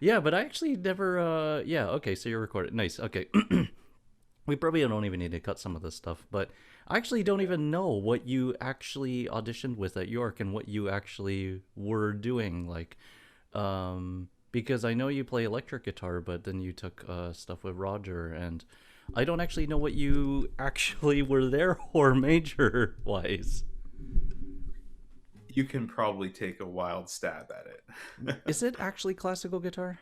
Yeah, but I actually never. Yeah, okay. So you're recorded. Nice. Okay. We probably don't even need to cut some of this stuff, but I actually don't even know what you actually auditioned with at York and what you actually were doing. Like, because I know you play electric guitar, but then you took stuff with Roger, and I don't actually know what you actually were there for major wise. You can probably take a wild stab at it. Is it actually classical guitar, or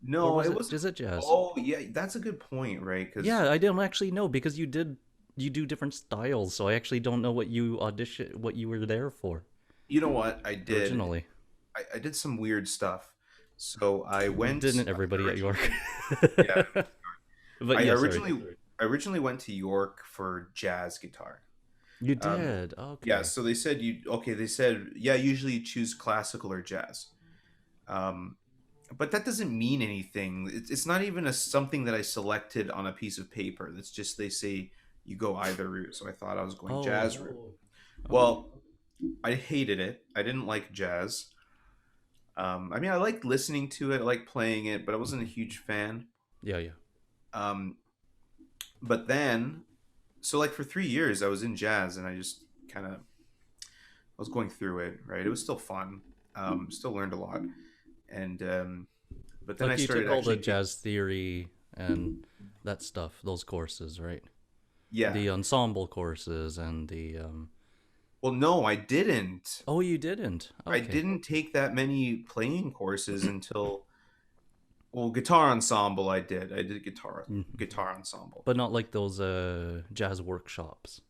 No, was it it? wasn't. Is it jazz? Oh, yeah, that's a good point, right? Because Yeah, I don't actually know because you do different styles, so I actually don't know what you were there for you know what I did? originally. I did some weird stuff. So I went Didn't everybody at York? originally. Yeah, But I yeah, sorry. originally went to York for jazz guitar. You Um, did. yeah, Okay. so they said you okay. They said yeah, usually you choose classical or jazz. Um, but that doesn't mean anything. It's not even something that I selected on a piece of paper. That's just they say you go either route. So I thought I was going Oh, jazz route. okay. Well, I hated it. I didn't like jazz. I mean, I liked listening to it, I liked playing it, but I wasn't a Hmm. huge fan. Yeah, yeah. Um, but then, so like for 3 years, I was in jazz, and I just kind of I was going through it. Right, it was still fun. Still learned a lot, and but then I Like you started took all the actually take. jazz theory and that stuff, those courses, right? Yeah. The ensemble courses and the Well, no, I didn't. Oh, you didn't. I Okay. didn't take that many playing courses until well, guitar ensemble. I did Mhm. guitar ensemble. But not like those jazz workshops.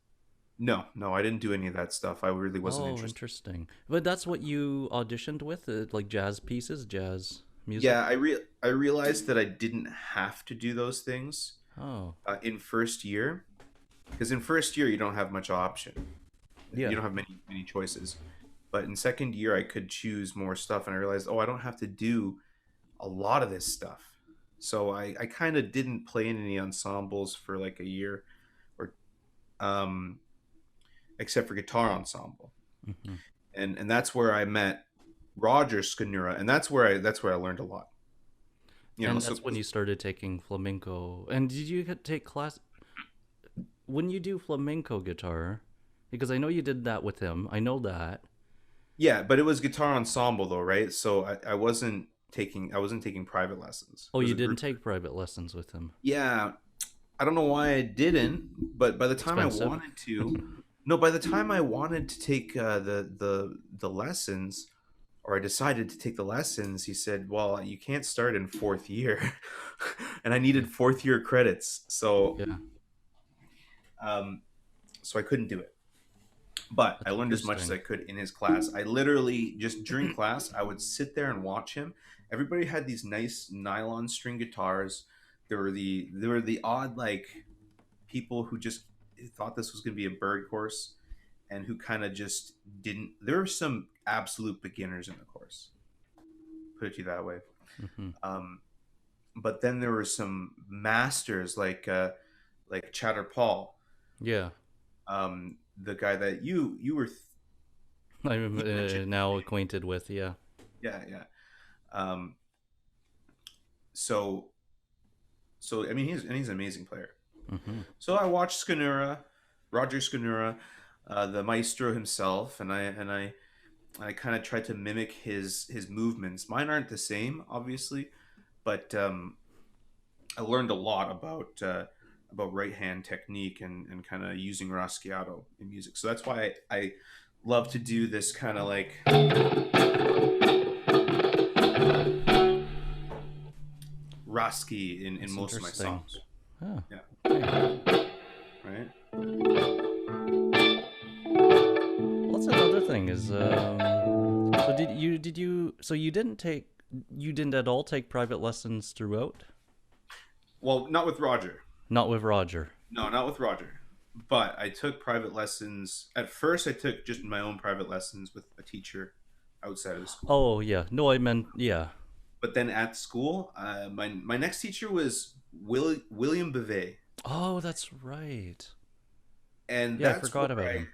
No, no, I didn't do any of that stuff. I really wasn't Oh, interested. interesting. But that's what you auditioned with, like jazz pieces, jazz Yeah, music. I realized that I didn't have to do those things Oh, in first year because in first year you don't have much option. You yeah. don't have many choices. But in second year I could choose more stuff, and I realized, oh, I don't have to do a lot of this stuff. So I kind of didn't play in any ensembles for like a year or um except for guitar ensemble. Hmm. And that's where I met Roger Scanura, and that's where I learned a lot. You know, And so that's when you started taking flamenco. And did you take class when you do flamenco guitar? Because I know you did that with him. I know that. yeah, but it was guitar ensemble though, right? So I wasn't taking private lessons. Oh, It was you a didn't group. take private lessons with him. Yeah, I don't know why I didn't, but by the time I Expensive. wanted to, no, by the time I wanted to take the lessons, or I decided to take the lessons, he said, "Well, you can't start in fourth year," and I Yeah. needed fourth year credits, Yeah. um, so I couldn't do it. But I That's learned as much as interesting. I could in his class. I literally just during class, I would sit there and watch him. Everybody had these nice nylon string guitars. There were the odd like people who just thought this was going to be a bird course and who kind of just didn't. There were some absolute beginners in the course. Put it to you that way. Hmm. Um, but then there were some masters like Chatter Paul, Yeah. the guy that you were I'm you mentioned his now name. acquainted with. Yeah. Yeah, yeah. Um, so so I mean he's an amazing player. Hmm. So I watched Scanura, Roger Scanura, the maestro himself, and I kind of tried to mimic his movements. Mine aren't the same, obviously, but I learned a lot about right hand technique and kind of using raschiato in music. So that's why I love to do this kind of like raschi in That's most of my interesting. songs. Oh, Yeah, okay. right. Well, that's another thing is so you didn't at all take private lessons throughout? Well, not with Roger. Not with Roger. No, not with Roger. But I took private lessons. At first, I took just my own private lessons with a teacher outside of school. Oh, yeah. No, I meant yeah. But then at school, my next teacher was William Beve, Oh, that's right. and Yeah, I forgot about him.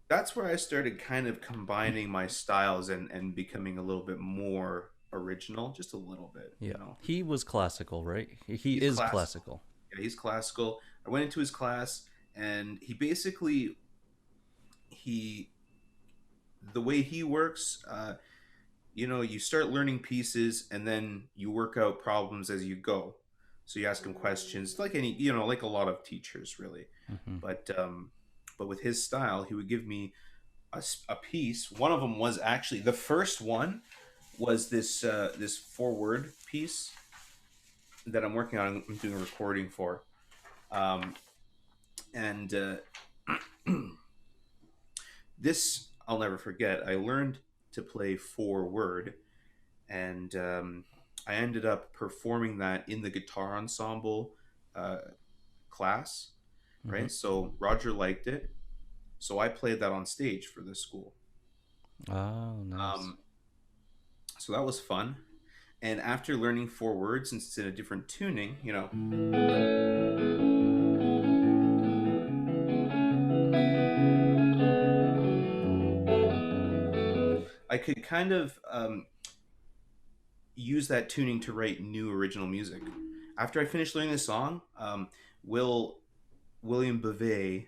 that's where I started kind of combining my styles and becoming a little bit more. original, just a little bit, Yeah. He was classical, right? He He's is classical. classical. Yeah, he's classical. I went into his class, and he basically he the way he works, you start learning pieces, and then you work out problems as you go. So you ask him questions, like like a lot of teachers, really. Hmm. But with his style, he would give me a piece. One of them was actually the first one was this forward piece that I'm working on. I'm doing a recording for, and this I'll never forget. I learned to play forward, and I ended up performing that in the guitar ensemble uh, class. Hmm. Right, so Roger liked it, so I played that on stage for the school. Oh, nice. Um, so that was fun. And after learning four words, since it's in a different tuning, I could kind of use that tuning to write new original music. After I finished learning the song, Will William Beve,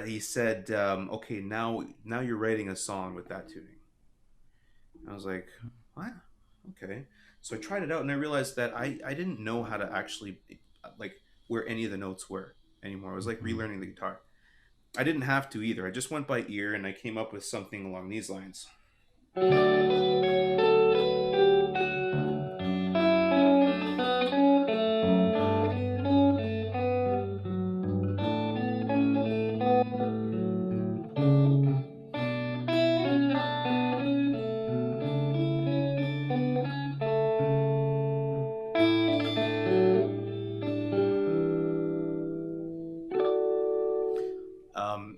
he said, "Okay, now you're writing a song with that tuning." I was like, "What? Okay." So I tried it out, and I realized that I didn't know how to actually like where any of the notes were anymore. I was like Hmm. relearning the guitar. I didn't have to either. I just went by ear, and I came up with something along these lines. Um,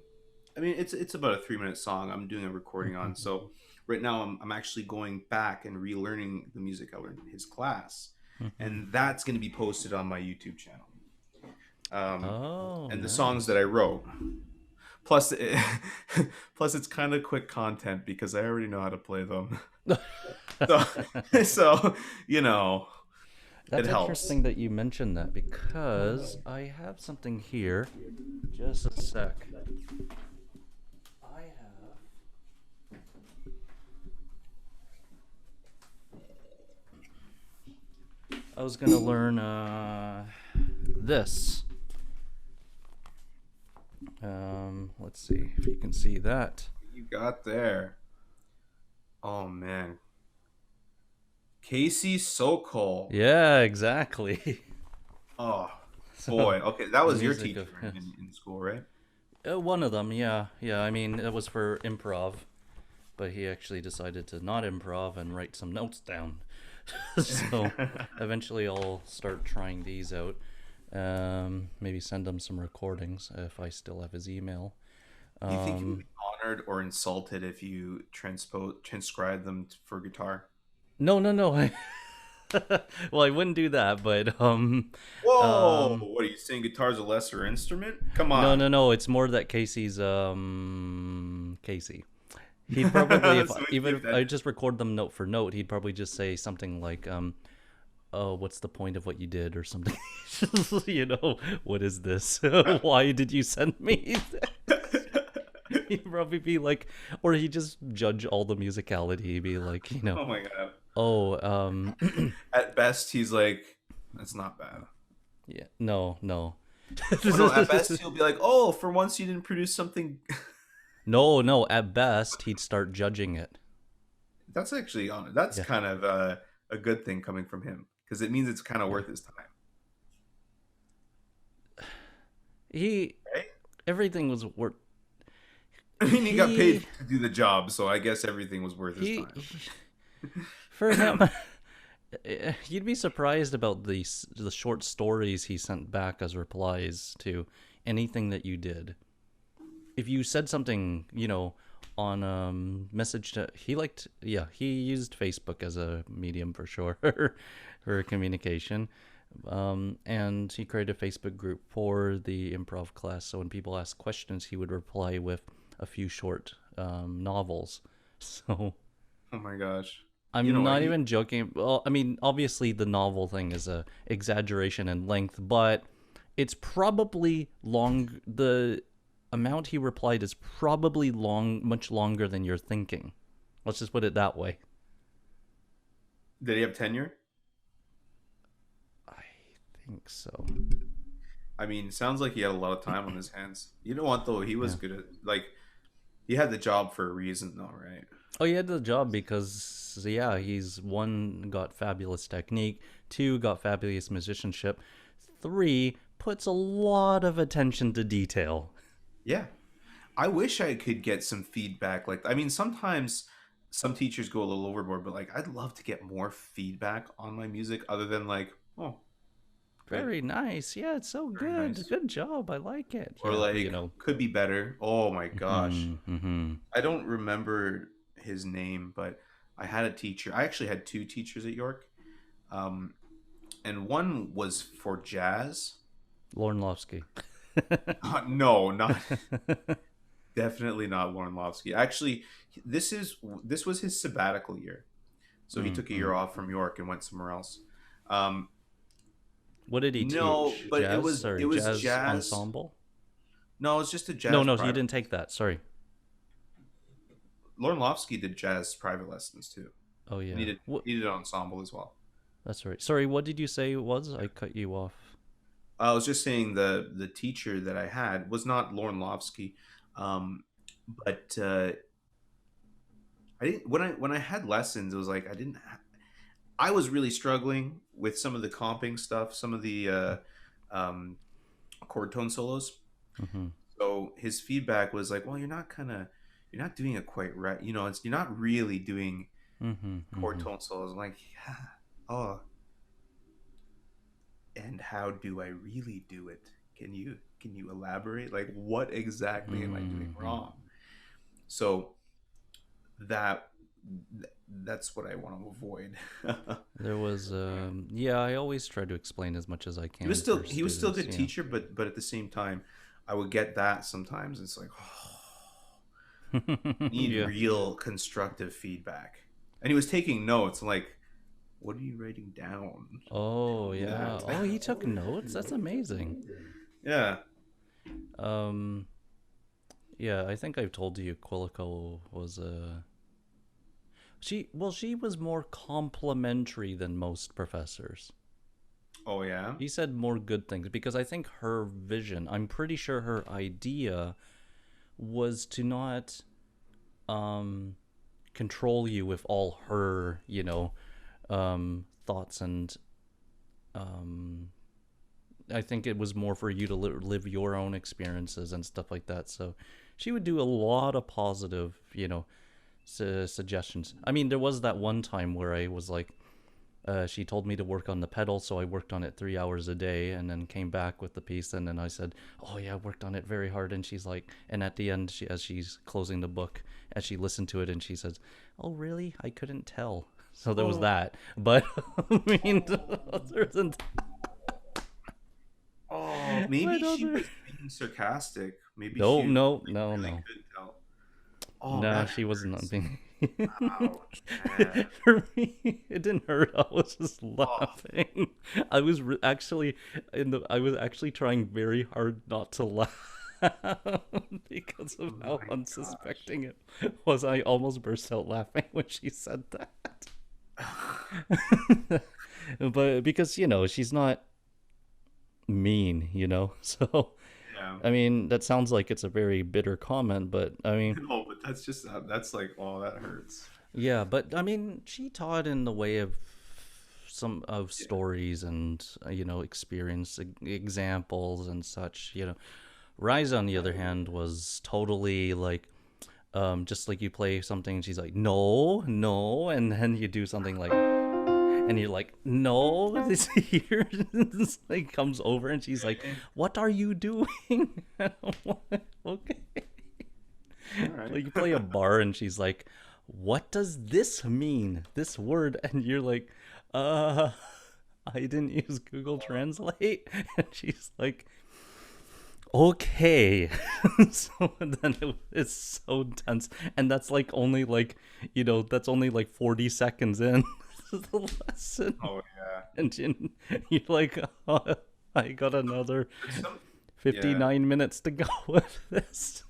I mean, it's about a 3 minute song I'm doing a recording on. So right now I'm actually going back and relearning the music I learned in his class, Hmm. and that's going to be posted on my YouTube channel. Oh, And the songs that nice. I wrote. Plus, plus it's kind of quick content because I already know how to play them. So, so you know, it That's helps. interesting that you mentioned that because I have something here. Just a sec. I have. I was gonna learn this. Let's see if you can see that. You got there. Oh man, Casey Sokol. Yeah, exactly. Oh So, boy. Okay, that the was your music teacher of in school, right? one of them. Yeah, yeah. I mean, it was for improv, but he actually decided to not improv and write some notes down. So, eventually, I'll start trying these out. Maybe send him some recordings if I still have his email. Do you think he would Um, be honored or insulted if you transcribe them for guitar? no, no, no. Well, I wouldn't do that, but Whoa! um, What are you saying? Guitar's a lesser instrument? Come no, on. no, no. It's more that Casey's Casey. He'd probably if So is he even if I offended? just record them note for note, he'd probably just say something like oh, what's the point of what you did or something. What is this? Why did you send me this? He'd probably be like, or he'd just judge all the musicality. He'd be like, Oh my god. oh, At best, he's like, that's not bad. yeah, no, no. Oh no, at best he'll be like, oh, for once you didn't produce something. No, no. At best, he'd start judging it. That's actually on. That's Yeah, kind of a good thing coming from him because it means it's kind of yeah. worth his time, He right? everything was worth. I mean, he got He paid to do the job, so I guess everything was worth his he, time. he for him. You'd be surprised about the short stories he sent back as replies to anything that you did. If you said something, on message to he liked, yeah, he used Facebook as a medium for sure for communication. And he created a Facebook group for the improv class. So when people asked questions, he would reply with a few short novels. So Oh my gosh. You I'm know, not even joking. Well, I mean, obviously the novel thing is a exaggeration in length, but it's probably long. The amount he replied is probably much longer than you're thinking. Let's just put it that way. did he have tenure? I think so. I mean, sounds like he had a lot of time on his hands. You know what though? He was Yeah. good at like he had the job for a reason though, right? Oh, he had the job because yeah, he's one got fabulous technique, two got fabulous musicianship, three puts a lot of attention to detail. Yeah. I wish I could get some feedback. Like, I mean, sometimes some teachers go a little overboard, but like, I'd love to get more feedback on my music other than like, oh, good, Very nice. Yeah, it's so very good. nice. Good job. I like it. Or Yeah, like, could be better. Oh my gosh. Mm-hmm. I don't remember his name, but I had a teacher. I actually had two teachers at York. Um, and one was for jazz. Lornlovsky. No, not definitely not Warren Lofsky. Actually, this was his sabbatical year. So he took a Mm-hmm. year off from York and went somewhere else. Um, What did he no, teach? but Jazz? it Sorry, was jazz jazz. ensemble? No, it's just a No, jazz no, he private. didn't take that. Sorry. Lauren Lofsky did jazz private lessons too, Oh and yeah. What? he did ensemble as well. That's right. Sorry, what did you say it was? I cut you off. I was just saying the teacher that I had was not Lauren Lofsky, but I didn't when I had lessons. It was like I didn't. I was really struggling with some of the comping stuff, some of the um, chord tone solos. Mm-hmm. So his feedback was like, "Well, you're not doing it quite right. You know, it's you're not really doing Mm-hmm. chord Mm-hmm. tone solos." I'm like, "Yeah, oh, and how do I really do it? Can you elaborate? Like, what exactly am I doing Mm-hmm. wrong?" So that that's what I want to avoid. There was yeah, I always try to explain as much as I can for He was still a students, good yeah. teacher, but at the same time, I would get that sometimes. It's like, oh, need Yeah. real constructive feedback. And he was taking notes. I'm like, what are you writing down? Oh, Tell me yeah. that. Oh, he took notes. That's amazing. Yeah. Um yeah, I think I've told you Quilico was she was more complimentary than most professors. Oh yeah. He said more good things because I think her vision, I'm pretty sure her idea was to not um control you with all her, thoughts and um I think it was more for you to live your own experiences and stuff like that. So she would do a lot of positive, suggestions. I mean, there was that one time where I was like, she told me to work on the pedal, so I worked on it 3 hours a day, and then came back with the piece, and then I said, "Oh yeah, I worked on it very hard." And she's like, and at the end, as she's closing the book, as she listened to it, and she says, "Oh really? I couldn't tell." So there was Oh. that, but I mean, other than Oh, maybe but she other was being sarcastic. Maybe no, she no, no, really no. could tell. Oh, No, that she was not hurts. being. Ouch, man. For me, it didn't hurt. I was just Oh, laughing. I was actually I was actually trying very hard not to laugh because of how my gosh. unsuspecting it was. I almost burst out laughing when she said that. But because she's not mean, so Yeah. I mean, that sounds like it's a very bitter comment, but I mean, No, but that's just that's like, oh, that hurts. yeah, but I mean, she taught in the way of some of Yeah. stories and experience examples and such. Ryze on the other hand was totally like just like you play something and she's like no, no, and then you do something like and you're like no, this here this like comes over and she's like, Okay. what are you doing? Okay. All right. Like you play a bar and she's like, what does this mean, this word? And you're like, uh I didn't use Google Translate. And she's like, Okay. So then it's so tense, and that's like only like, that's only like 40 seconds in the lesson, Oh yeah. and you're like, oh, I got another But some, yeah, 59 minutes to go with this.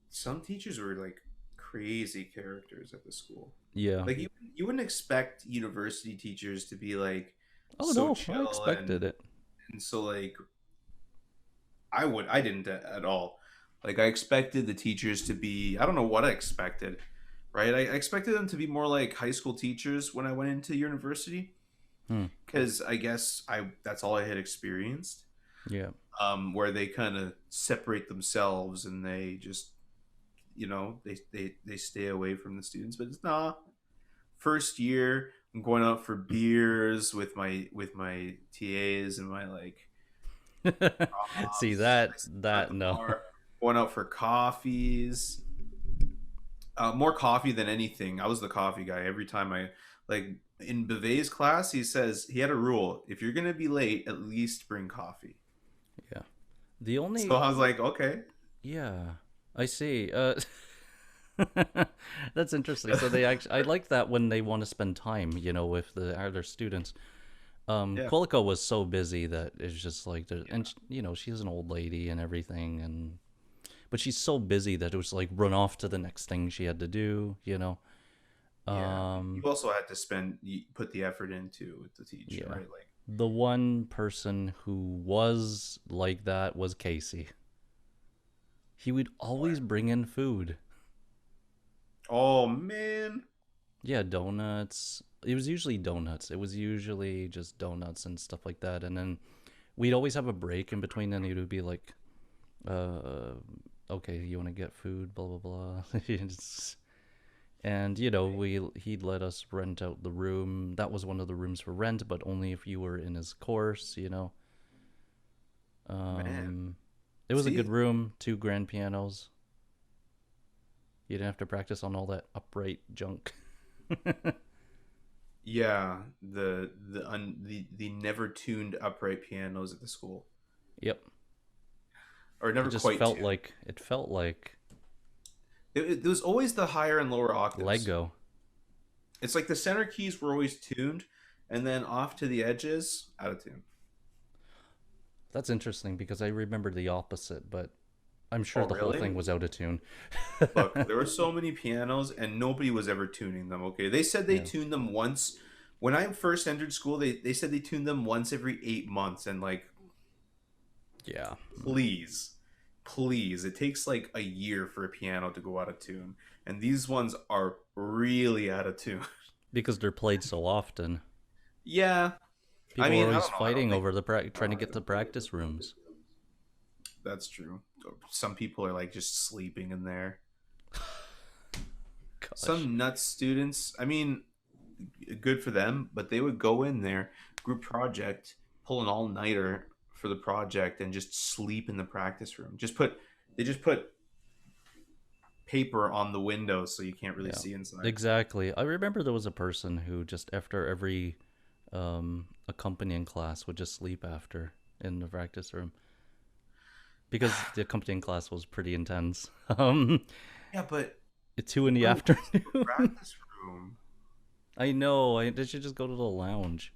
some teachers were like crazy characters at the school. Yeah. Like you wouldn't expect university teachers to be like Oh so no, I chill expected it. and so like I didn't at all. Like I expected the teachers to be, I don't know what I expected, right? I expected them to be more like high school teachers when I went into university Hmm. because I guess I that's all I had experienced. Yeah. Where they kind of separate themselves and they just they stay away from the students. But it's not first year. I'm going out for beers with my TAs and my like See profs. I that sit at that the no. bar, going out for coffees. More coffee than anything. I was the coffee guy every time I like in Beve's class. He says he had a rule: if you're gonna be late, at least bring coffee. Yeah. The So only I was like, okay. Yeah, I see. That's interesting. So they actually, I like that when they want to spend time, with the other students. Yeah, Quilico was so busy that it's just like, and she's an old lady and everything, but she's so busy that it was like run off to the next thing she had to do. yeah. You Um, also had to put the effort into the teacher, yeah. right? Like, The one person who was like that was Casey. He would always bring in food. oh man, Yeah, donuts. It was usually donuts. It was usually just donuts and stuff like that. And then we'd always have a break in between, and it would be like, uh, okay, you want to get food, blah, blah, blah. And, he'd let us rent out the room. That was one of the rooms for rent, but only if you were in his course. man. Um, it was a good See, room, two grand pianos. You didn't have to practice on all that upright junk. yeah, the never tuned upright pianos at the school, Yep. or It never just quite felt tuned. like it felt like It was always the higher and lower octaves. Lego. It's like the center keys were always tuned, and then off to the edges, out of tune. That's interesting because I remember the opposite, but I'm sure Oh, the whole thing really? was out of tune. Look, there were so many pianos, and nobody was ever tuning them. Okay, they said they Yeah. tuned them once. When I first entered school, they said they tuned them once every 8 months, and like, Yeah. please, please, it takes like a year for a piano to go out of tune, and these ones are really out of tune. Because they're played so often. Yeah, I People are mean, I always don't know. I don't fighting think over trying to get to practice rooms. that's true. Some people are like just sleeping in there. Gosh. Some nuts students, I mean, good for them, but they would go in there, group project, pull an all nighter for the project, and just sleep in the practice room. They just put paper on the window so you can't really Yeah. see inside. Exactly. I remember there was a person who just after every accompanying class would just sleep after in the practice room because the accompanying class was pretty intense. Yeah, but At 2 in the who goes to a afternoon. practice room? I know. They should just go to the lounge.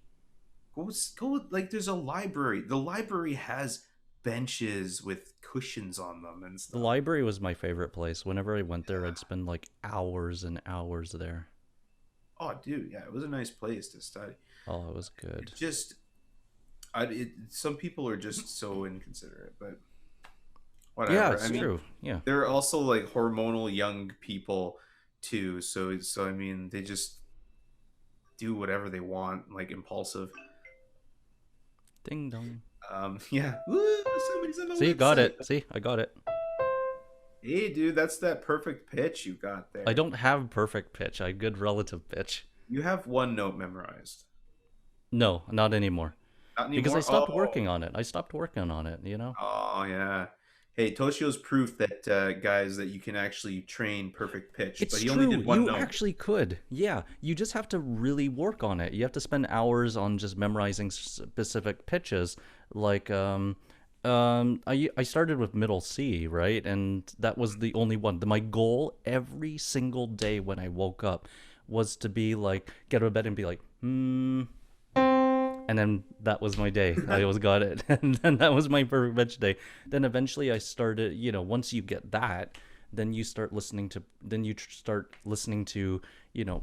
Go like there's a library. The library has benches with cushions on them and The stuff. library was my favorite place. Whenever I went there, I'd spend like hours and hours there. Oh, dude, yeah, it was a nice place to study. Oh, it was good. It just, some people are just so inconsiderate, but Yeah, whatever. I it's mean, true. Yeah. they're also like hormonal young people too. So I mean, they just do whatever they want, like impulsive. Ding dong. Yeah. Woo, somebody's on the See, got website. it. See, I got it. Hey, dude, that's that perfect pitch you got I there. don't have perfect pitch. I have good relative pitch. You have one note memorized. No, not anymore. Not Because I anymore. stopped Oh, working on it. I stopped working on it. oh yeah. Hey, Toshio's proof that guys that you can actually train perfect pitch, but It's he only true. did one You note. actually could. Yeah. You just have to really work on it. You have to spend hours on just memorizing specific pitches. Like, I started with middle C, right? And that was the only one. My goal every single day when I woke up was to be like, get out of bed and be like, and then that was my day. I always got it, and then that was my perfect bench day. Then eventually I started, once you get that, then you start listening to,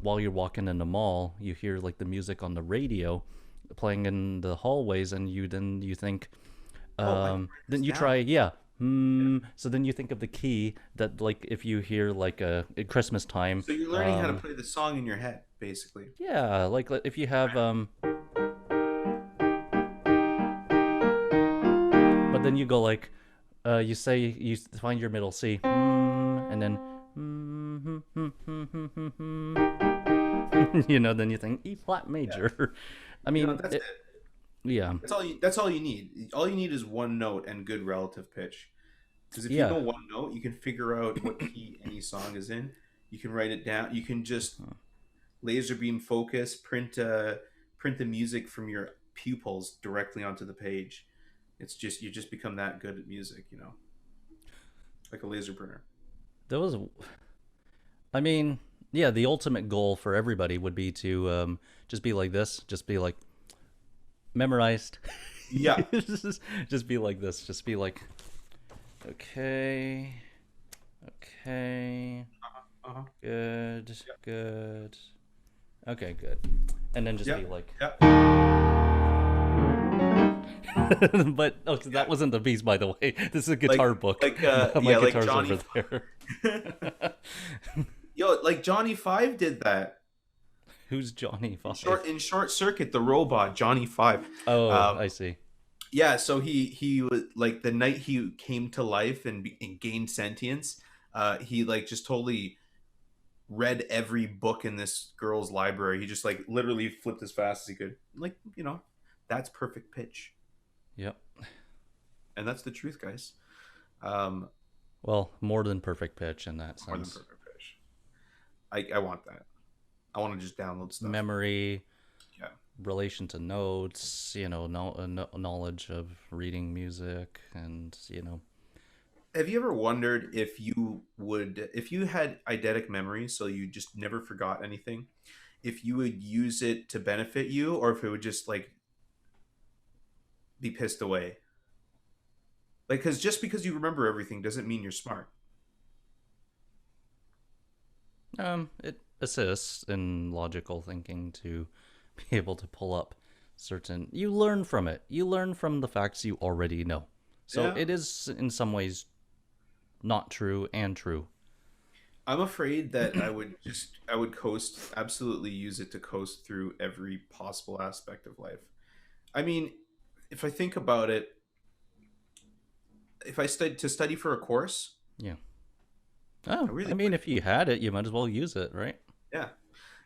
while you're walking in the mall, you hear like the music on the radio playing in the hallways, and you think, Oh, I can write this then you down. try, yeah. So then you think of the key that, like, if you hear like at Christmas time, So you're learning how to play the song in your head, basically. yeah, like if you have but then you go like, you say you find your middle C, and then then you think E flat Yeah. major. I mean, That's it. yeah, That's all you need. All you need is one note and good relative pitch. Because if you yeah, know one note, you can figure out what key any song is in. You can write it down. You can just laser beam focus, print the music from your pupils directly onto the page. It's just you just become that good at music, like a laser printer. that was. I mean, yeah, the ultimate goal for everybody would be to just be like this, just be like memorized. Yeah. just be like this, just be like, okay, okay, Uh-huh. good, Yeah. good, okay, good, and then just Yeah. be like. Yeah. But okay, Yeah. that wasn't the piece, by the way. This is a Like guitar book. like My yeah, like guitar's Johnny. over there. Yo, like Johnny Five did that Who's Johnny in Five? short circuit. The robot Johnny Five. Oh, Um, I see. yeah, so he was like the night he came to life and gained sentience. He like just totally read every book in this girl's library. He just like literally flipped as fast as he could. Like that's perfect pitch, Yep. and that's the truth, guys. Um, Well, more than perfect pitch in that More than sense. perfect pitch. I want that. I want to just download stuff. Memory, Yeah. relation to notes, knowledge of reading music, and Have you ever wondered if you had eidetic memory, so you just never forgot anything, if you would use it to benefit you, or if it would just like be pissed away? Like, because just because you remember everything doesn't mean you're smart. it assists in logical thinking to be able to pull up certain. You learn from it. You learn from the facts you already know. So Yeah. it is in some ways not true and true. I'm afraid that I would coast absolutely use it to coast through every possible aspect of life. I mean, if I think about it, if I study for a course, Yeah. I Oh, I really mean, if you had it, you might as well use it, right? yeah.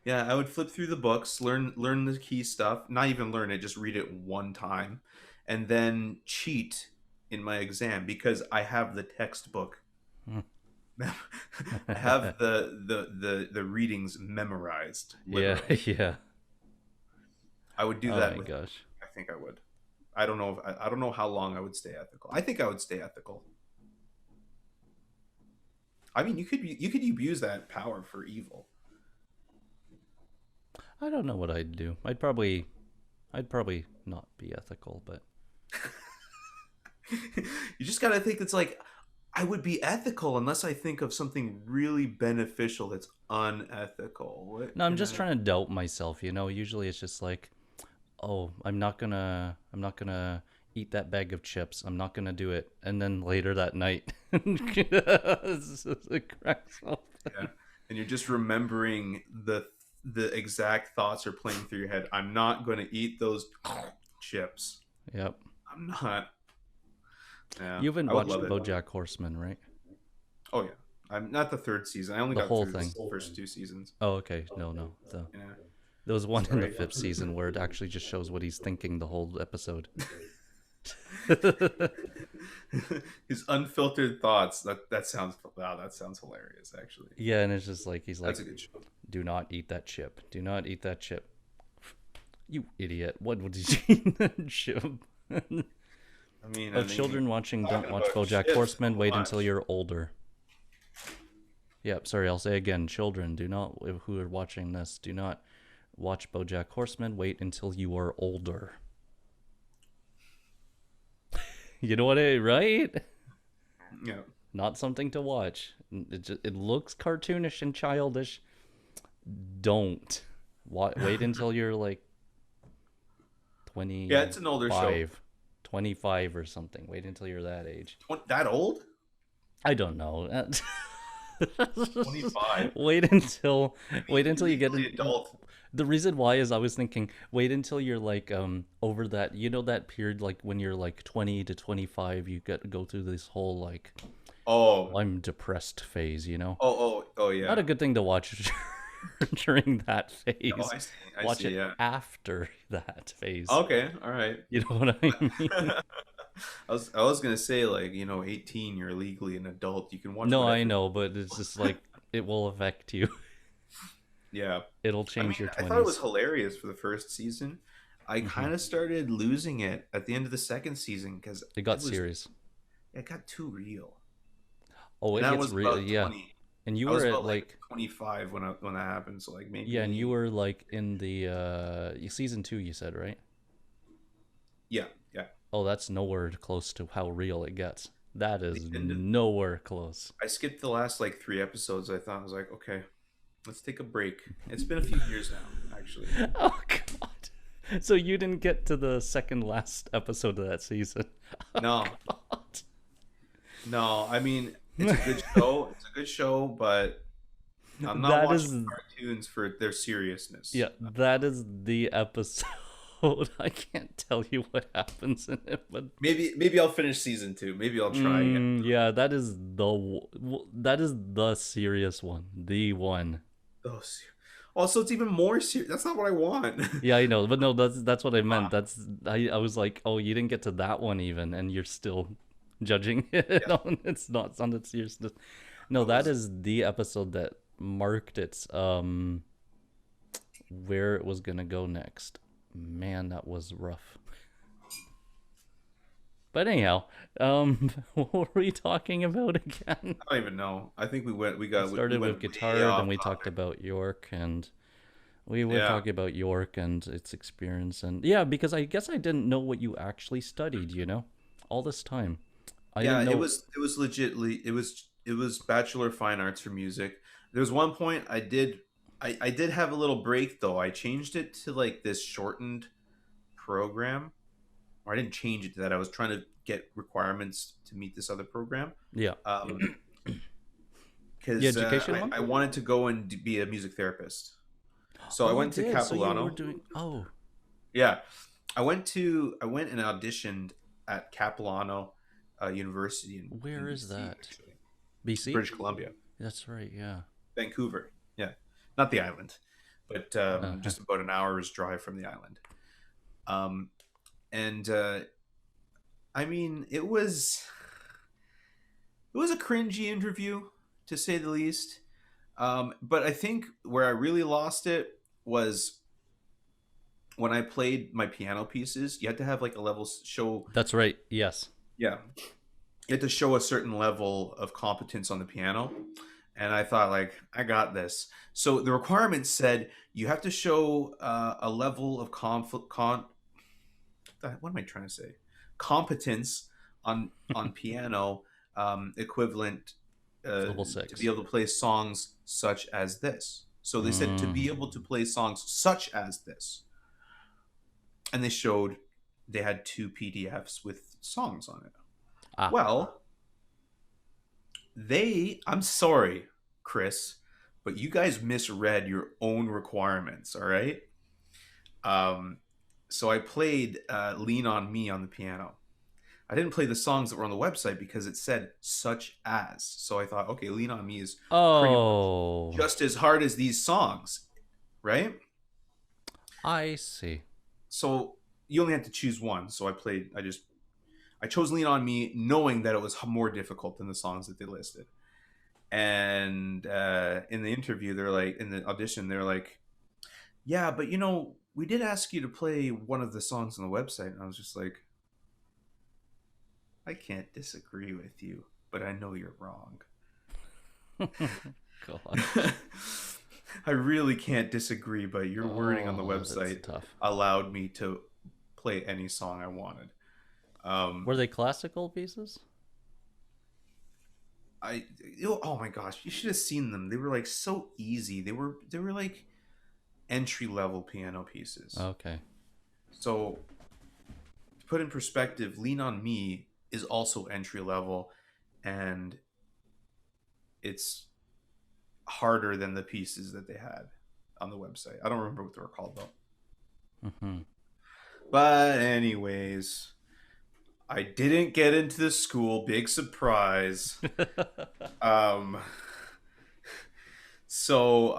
Yeah, I would flip through the books, learn the key stuff, not even learn it, just read it one time, and then cheat in my exam because I have the textbook. Hmm. I have the readings memorized, Yeah, literally. yeah. I would do Oh that my with gosh. I think I would. I don't know if I don't know how long I would stay ethical. I think I would stay ethical. I mean, you could abuse that power for evil. I don't know what I'd do. I'd probably not be ethical, but You just got to think it's like I would be ethical unless I think of something really beneficial that's unethical. What no, I'm can just I? trying to doubt myself. Usually it's just like, oh, I'm not gonna eat that bag of chips. I'm not gonna do it. And then later that night, it cracks Yeah, open. and you're just remembering the exact thoughts are playing through your head. I'm not going to eat those chips. Yep. I'm not. Yeah, You haven't I would watched love it. BoJack Horseman, right? Oh yeah, I'm not the third season. I only The got whole through thing. the first two seasons. Oh, okay. No, no. Yeah, There was one in the sorry. fifth season where it actually just shows what he's thinking the whole episode. His unfiltered thoughts. That sounds wow. That sounds hilarious. Actually, Yeah, and it's just like he's like, that's a good show. "Do not eat that chip. Do not eat that chip. You idiot! What would you eat that chip?" I mean, Oh, and then you children watching don't talking watch about BoJack shifts Horseman. so Wait until much. you're older. Yep, sorry, I'll say again. Children, do not who are watching this, do not watch BoJack Horseman. Wait until you are older. You know what I right? Yeah. Not something to watch. It looks cartoonish and childish. Don't. Wait until you're like Yeah, it's an older show. 25. 25 or something. Wait until you're that age. That old? I don't know. 25. wait until I wait mean, until you're you get legally in. adult. The reason why is I was thinking wait until you're like over that, you know, that period like when you're like 20 to 25, you get to go through this whole like Oh, I'm depressed phase, you know. oh, Not yeah. a good thing to watch during that No, phase. I see. I Watch see. it Yeah. after that phase. Okay. All right. You know what I mean? I was gonna say, like, 18, you're legally an adult. You can watch No, I whatever. know, but it's just like it will affect you. Yeah. It'll I mean, change your I thought it was 20s. hilarious for the first season. I Hmm. kind of started losing it at the end of the second season because It it got was serious. it got too real. Oh, And it that gets was real. about Yeah. 20. And you I was were at about like like 25 when that happened, so like yeah, and you maybe were like in the season 2 you said, right? yeah, yeah. Oh, that's nowhere close to how real it gets. That The is end of nowhere close. I skipped the last like 3 episodes. I was like, okay, let's take a break. It's been a few years now, actually. Oh god. So you didn't get to the second last episode of that season. Oh No, god. no. I mean, it's a good show. It's a good show, but I'm not That watching is cartoons for their seriousness. yeah, that is the episode. I can't tell you what happens in it, but Maybe I'll finish season 2. Maybe I'll try again. yeah, that is the serious one, the one. Oh, also, it's even more serious. That's not what I want. Yeah, I know, but no, that's what I meant. Ah, That's I was like, oh, you didn't get to that one even, and you're still judging it yeah, on it's on its seriousness. No, I that was. is the episode that marked its where it was gonna go next. Man, that was rough. But anyhow, what were we talking about again? I don't even know. I think We we started with went way guitar, then off we talked topic. about York, and we were Yeah, talking about York and its experience, and yeah, because I guess I didn't know what you actually studied. You know, all this time, I yeah. didn't know. It was legitly it was Bachelor of Fine Arts for music. There was one point I did have a little break though. I changed it to like this shortened program, or I didn't change it to that. I was trying to get requirements to meet this other program. Yeah, Um, the because education one. I wanted to go and be a music therapist. So I Oh, you went to did. So you were Capilano. doing. Oh, Yeah, I went and auditioned at Capilano University in where is BC, that? actually, BC. British Columbia, That's right. Yeah. Vancouver. Yeah, not the island, but Uh, just about an hour's drive from the island. Um, and I mean, it was a cringy interview to say the least. But I think where I really lost it was when I played my piano pieces. You had to have like a level show. that's right. Yes. Yeah, you had to show a certain level of competence on the piano. And I thought, like, I got this. So the requirement said you have to show a level of what am I trying to say? Competence on piano, equivalent Level to be six. able to play songs such as this. So they said to Mm. be able to play songs such as this, and they had two PDFs with songs on it. Ah. Well, I'm sorry, Chris, but you guys misread your own requirements. All right. Um, so I played "Lean on Me" on the piano. I didn't play the songs that were on the website because it said "such as." So I thought, okay, "Lean on Me" is pretty much Oh, just as hard as these songs, right? I see. So you only had to choose one. So I chose "Lean on Me," knowing that it was more difficult than the songs that they listed. And in the interview, they're like, in the audition, they're like, yeah, but we did ask you to play one of the songs on the website. And I was just like, I can't disagree with you, but I know you're wrong. Gosh. I really can't disagree, but your wording on the Oh, that's website tough. allowed me to play any song I wanted. Were they classical pieces? Oh my gosh, you should have seen them. They were like so easy. They were like entry level piano pieces. Okay. So to put in perspective, Lean on Me is also entry level, and it's harder than the pieces that they had on the website. I don't remember what they were called though. Mm-hmm. But anyways, I didn't get into the school. Big surprise. um, so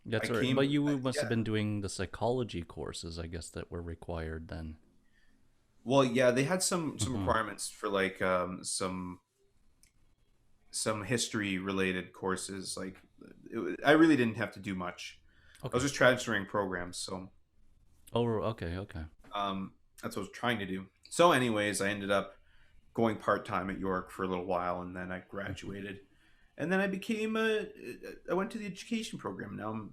That's I right. came. But you must have Yeah. been doing the psychology courses, I guess, that were required then. Well, yeah, they had some Mm-hmm. requirements for like some history related courses. Like I really didn't have to do much. I was Okay. just transferring programs, so Oh, okay, okay. that's what I was trying to do. So, anyways, I ended up going part time at York for a little while, and then I graduated, and then I went to the education program. Now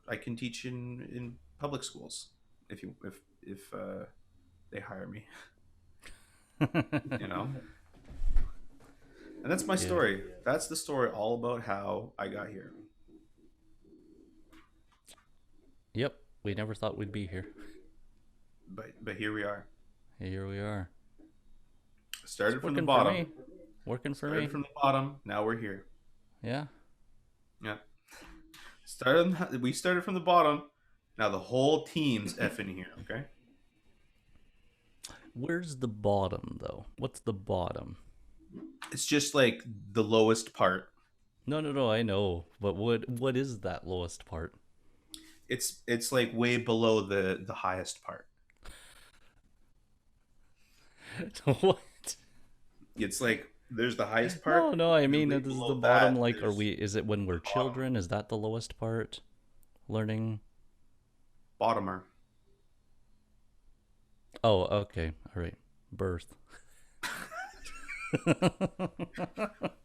I can teach in public schools if they hire me, you know. And that's my Yeah. story. That's the story all about how I got here. Yep. We never thought we'd be here. But here we are. Here we are. It's Started from the working for bottom. me. Working for Started me. from the bottom. Now we're here. Yeah. Yeah. We started from the bottom. Now the whole team's effing here. Okay. Where's the bottom, though? What's the bottom? It's just like the lowest part. No, no, no. I know, but what is that lowest part? It's like way below the highest part. What? It's like there's the highest part. No, no. I And then mean, way this is the below bottom. that, Like, are there's we? Is it when we're the bottom. children? Is that the lowest part? Learning. Bottomer. Oh, okay. All right. Birth.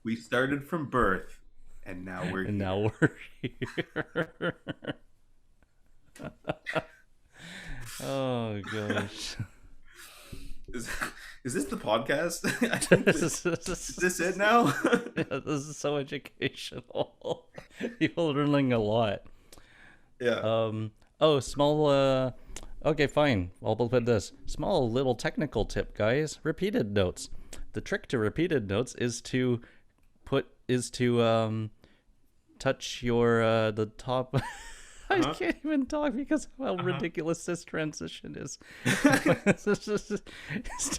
We started from birth, and now we're And here. now we're here. Oh gosh. Is, is this the podcast? I think is this it now? Yeah, this is so educational. You're learning a lot. Yeah. Oh, small okay, fine. I'll put this. Small little technical tip, guys. Repeated notes. The trick to repeated notes is to touch your the top. I Uh-huh. can't even talk because of how ridiculous this transition is. Is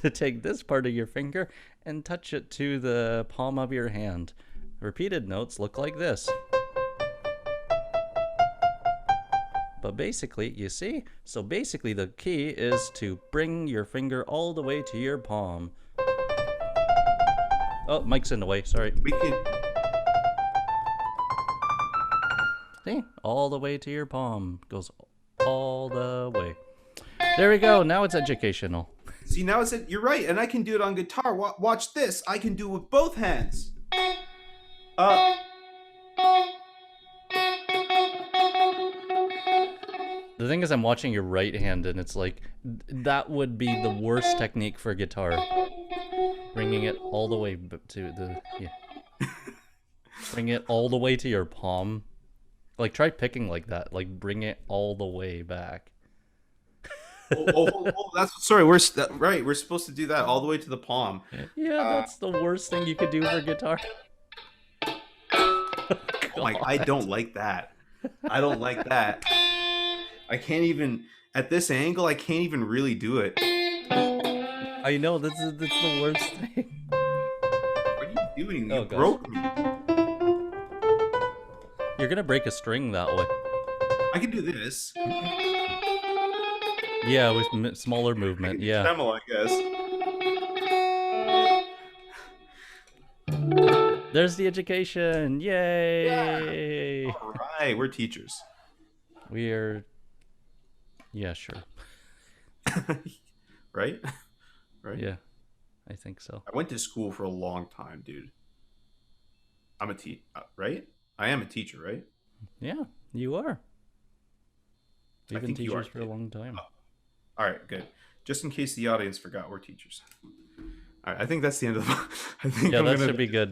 to take this part of your finger and touch it to the palm of your hand. Repeated notes look like this. But basically, you see? So basically the key is to bring your finger all the way to your palm. Oh, mic's in the way, sorry. We can. See? All the way to your palm. Goes all the way. There we go. Now it's educational. See, now it said you're right, and I can do it on guitar. Watch this. I can do it with both hands. The thing is, I'm watching your right hand, and it's like, that would be the worst technique for guitar. Bringing it all the way to the... Yeah. Bring it all the way to your palm. Like, try picking like that. Like, bring it all the way back. That's sorry. We're right. We're supposed to do that all the way to the palm. Yeah, that's the worst thing you could do for guitar. I don't like that. I don't like that. I can't even at this angle. I can't even really do it. I know, that's the worst thing. What are you doing? You Oh, gosh. broke me. You're gonna break a string that way. I can do this. Yeah, with smaller I movement, can do yeah. tremolo, I guess. There's the education! Yay! All right, we're teachers. We're... Yeah, sure. Right? right? Yeah, I think so. I went to school for a long time, dude. I'm a right? I am a teacher, right? Yeah, you are. I We've been think you are teachers for a too. long time. All right, good. Just in case the audience forgot, we're teachers. All right, I think that's the end of. I think Yeah, I'm that gonna should be good.